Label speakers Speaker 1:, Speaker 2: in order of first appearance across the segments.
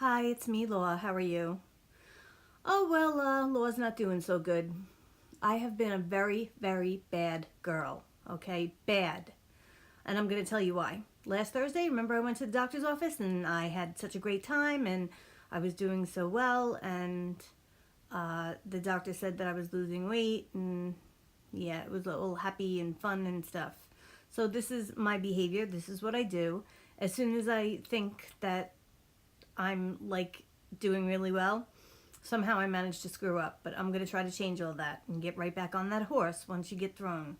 Speaker 1: Hi, it's me, Law. How are you? Oh, well, Law's not doing so good. I have been a very, very bad girl. Okay? Bad. And I'm going to tell you why. Last Thursday, remember I went to the doctor's office and I had such a great time and I was doing so well and the doctor said that I was losing weight and yeah, it was all happy and fun and stuff. So this is my behavior. This is what I do. As soon as I think that I'm like doing really well, somehow I manage to screw up. But I'm going to try to change all that and get right back on that horse once you get thrown.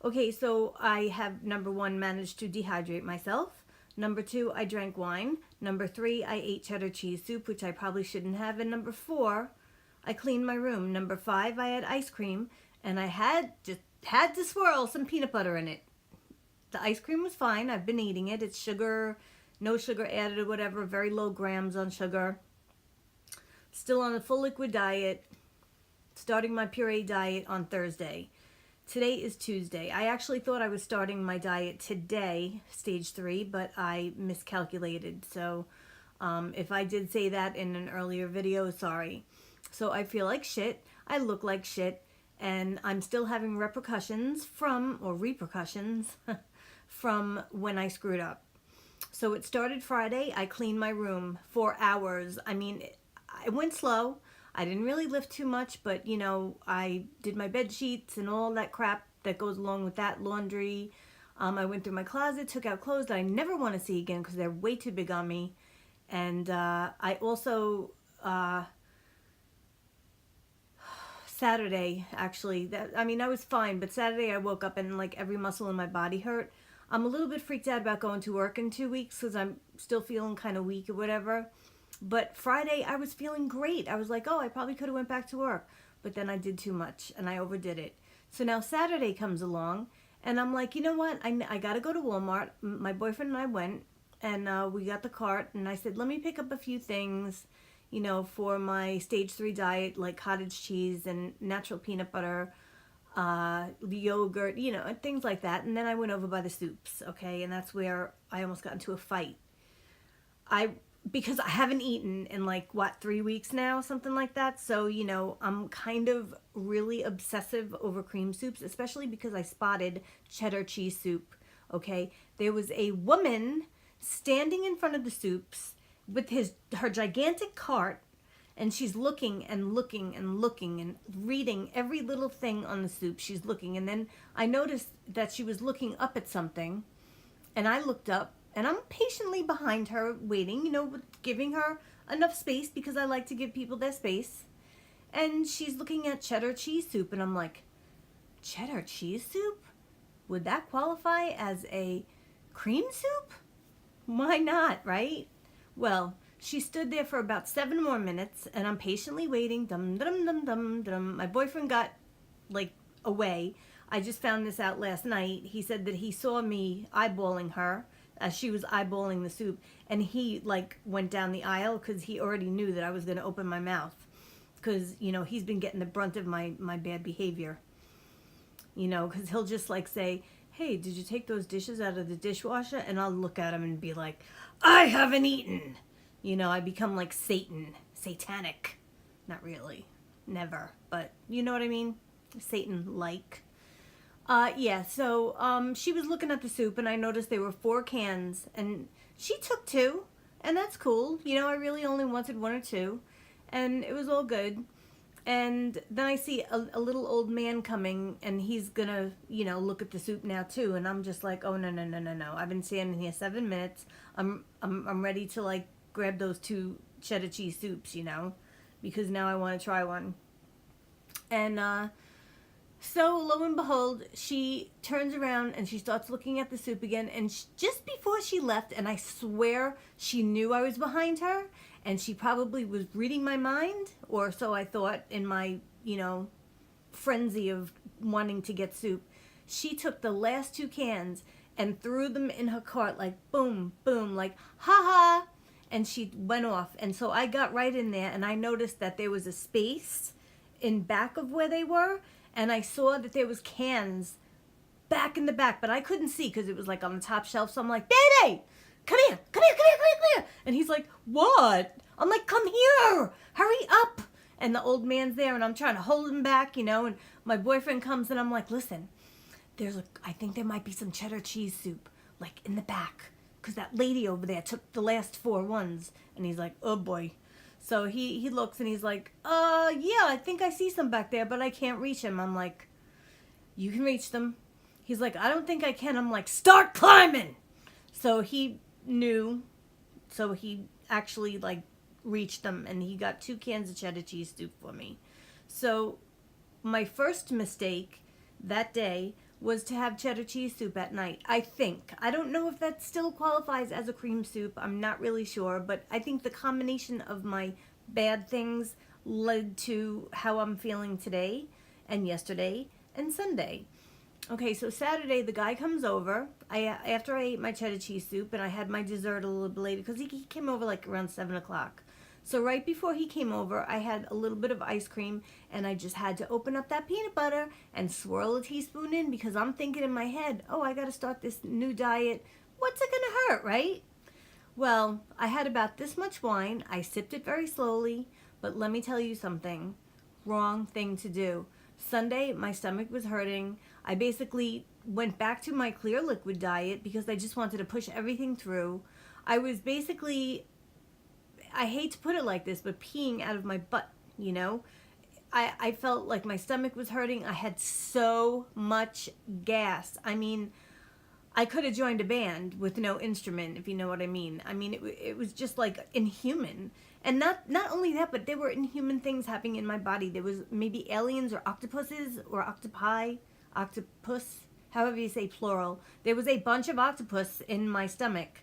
Speaker 1: Okay, so I have number one, managed to dehydrate myself. Number two, I drank wine. Number three, I ate cheddar cheese soup, which I probably shouldn't have. And number four, I cleaned my room. Number five, I had ice cream, and I had to swirl some peanut butter in it. The ice cream was fine. I've been eating it. It's sugar, no sugar added or whatever, very low grams on sugar. Still on a full liquid diet, starting my puree diet on Thursday. Today is Tuesday. I actually thought I was starting my diet today, stage 3, but I miscalculated. So if I did say that in an earlier video, sorry. So I feel like shit, I look like shit, and I'm still having repercussions from from when I screwed up. So it started Friday. I cleaned my room for hours. I mean, I went slow. I didn't really lift too much, but you know, I did my bed sheets and all that crap that goes along with that, laundry. I went through my closet, took out clothes that I never want to see again because they're way too big on me. And I also Saturday, actually, I was fine, but Saturday I woke up and like every muscle in my body hurt. I'm a little bit freaked out about going to work in 2 weeks because I'm still feeling kind of weak or whatever. But Friday I was feeling great. I was like, oh, I probably could have went back to work. But then I did too much and I overdid it. So now Saturday comes along and I'm like, you know what? I got to go to Walmart. My boyfriend and I went and we got the cart and I said, let me pick up a few things, you know, for my stage 3 diet, like cottage cheese and natural peanut butter, yogurt, you know, and things like that. And then I went over by the soups, okay? And that's where I almost got into a fight. Because I haven't eaten in like, what, 3 weeks now, something like that. So, you know, I'm kind of really obsessive over cream soups, especially because I spotted cheddar cheese soup, okay? There was a woman standing in front of the soups with her gigantic cart, and she's looking and looking and looking and reading every little thing on the soup. She's looking, and then I noticed that she was looking up at something, and I looked up, and I'm patiently behind her waiting, you know, giving her enough space because I like to give people their space. And she's looking at cheddar cheese soup, and I'm like, cheddar cheese soup? Would that qualify as a cream soup? Why not, right? Well, she stood there for about 7 more minutes, and I'm patiently waiting. Dum dum dum dum dum. My boyfriend got like away. I just found this out last night. He said that he saw me eyeballing her as she was eyeballing the soup, and he like went down the aisle because he already knew that I was going to open my mouth because, you know, he's been getting the brunt of my bad behavior, you know, because he'll just like say, hey, did you take those dishes out of the dishwasher? And I'll look at him and be like, I haven't eaten. You know, I become like Satan, satanic. Not really, never, but you know what I mean? Satan-like. Yeah, so she was looking at the soup and I noticed there were 4 cans and she took 2 and that's cool. You know, I really only wanted 1 or 2 and it was all good. And then I see a little old man coming and he's gonna, you know, look at the soup now too. And I'm just like, oh, no, no, no, no, no. I've been standing here 7 minutes. I'm ready to like grab those 2 cheddar cheese soups, you know, because now I want to try one. And, so, lo and behold, she turns around and she starts looking at the soup again. And just before she left, and I swear she knew I was behind her, and she probably was reading my mind, or so I thought in my, you know, frenzy of wanting to get soup. She took the last 2 cans and threw them in her cart like boom, boom, like ha ha. And she went off. And so I got right in there and I noticed that there was a space in back of where they were. And I saw that there was cans back in the back, but I couldn't see because it was like on the top shelf. So I'm like, baby, come here, come here, come here, come here, come here. And he's like, what? I'm like, come here, hurry up. And the old man's there, and I'm trying to hold him back, you know, and my boyfriend comes, and I'm like, listen, I think there might be some cheddar cheese soup, like, in the back, because that lady over there took the last 4 ones. And he's like, oh boy. So he looks, and he's like, yeah, I think I see some back there, but I can't reach him. I'm like, you can reach them. He's like, I don't think I can. I'm like, start climbing. So he knew, so he actually, like, reached them, and he got 2 cans of cheddar cheese soup for me. So my first mistake that day was to have cheddar cheese soup at night. I think. I don't know if that still qualifies as a cream soup. I'm not really sure, but I think the combination of my bad things led to how I'm feeling today and yesterday and Sunday. Okay, so Saturday the guy comes over. After I ate my cheddar cheese soup, and I had my dessert a little bit later because he came over like around 7 o'clock. So right before he came over, I had a little bit of ice cream, and I just had to open up that peanut butter and swirl a teaspoon in, because I'm thinking in my head, oh, I got to start this new diet. What's it going to hurt, right? Well, I had about this much wine. I sipped it very slowly, but let me tell you something. Wrong thing to do. Sunday, my stomach was hurting. I basically went back to my clear liquid diet because I just wanted to push everything through. I was basically, I hate to put it like this, but peeing out of my butt, you know? I felt like my stomach was hurting. I had so much gas. I mean, I could have joined a band with no instrument, if you know what I mean. I mean, it was just like inhuman. And not only that, but there were inhuman things happening in my body. There was maybe aliens or octopuses or octopus, however you say plural. There was a bunch of octopus in my stomach,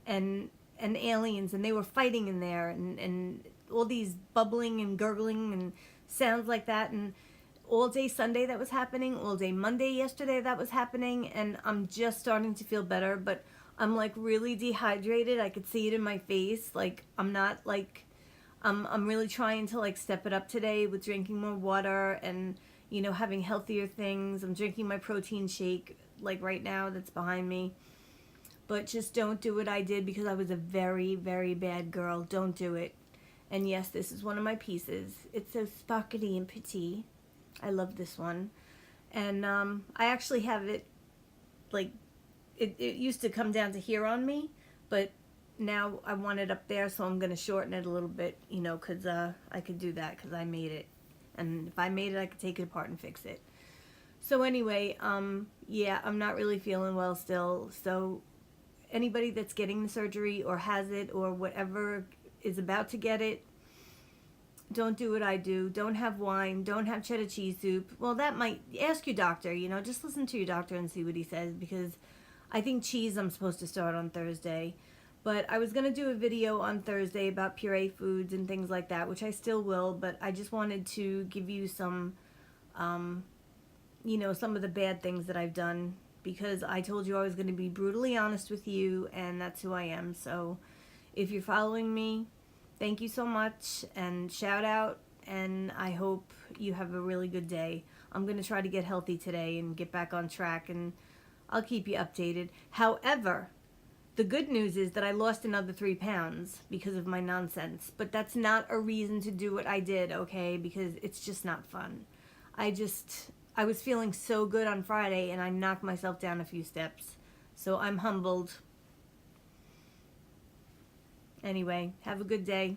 Speaker 1: and aliens, and they were fighting in there, and all these bubbling and gurgling and sounds like that. And all day Sunday that was happening, all day Monday yesterday that was happening, and I'm just starting to feel better, but I'm like really dehydrated. I could see it in my face. Like, I'm not like, I'm really trying to like step it up today with drinking more water and, you know, having healthier things. I'm drinking my protein shake like right now that's behind me. But just don't do what I did, because I was a very, very bad girl. Don't do it. And yes, this is one of my pieces. It's so sparkly and pretty. I love this one. And I actually have it, like, it used to come down to here on me, but now I want it up there, so I'm going to shorten it a little bit, you know, because I could do that because I made it. And if I made it, I could take it apart and fix it. So anyway, yeah, I'm not really feeling well still. So anybody that's getting the surgery or has it or whatever is about to get it, don't do what I do. Don't have wine. Don't have cheddar cheese soup. Well, that might, ask your doctor, you know, just listen to your doctor and see what he says, because I think cheese I'm supposed to start on Thursday. But I was going to do a video on Thursday about puree foods and things like that, which I still will, but I just wanted to give you some, you know, some of the bad things that I've done, because I told you I was going to be brutally honest with you, and that's who I am. So if you're following me, thank you so much, and shout out, and I hope you have a really good day. I'm going to try to get healthy today and get back on track, and I'll keep you updated. However, the good news is that I lost another 3 pounds because of my nonsense, but that's not a reason to do what I did, okay? Because it's just not fun. I was feeling so good on Friday, and I knocked myself down a few steps. So I'm humbled. Anyway, have a good day.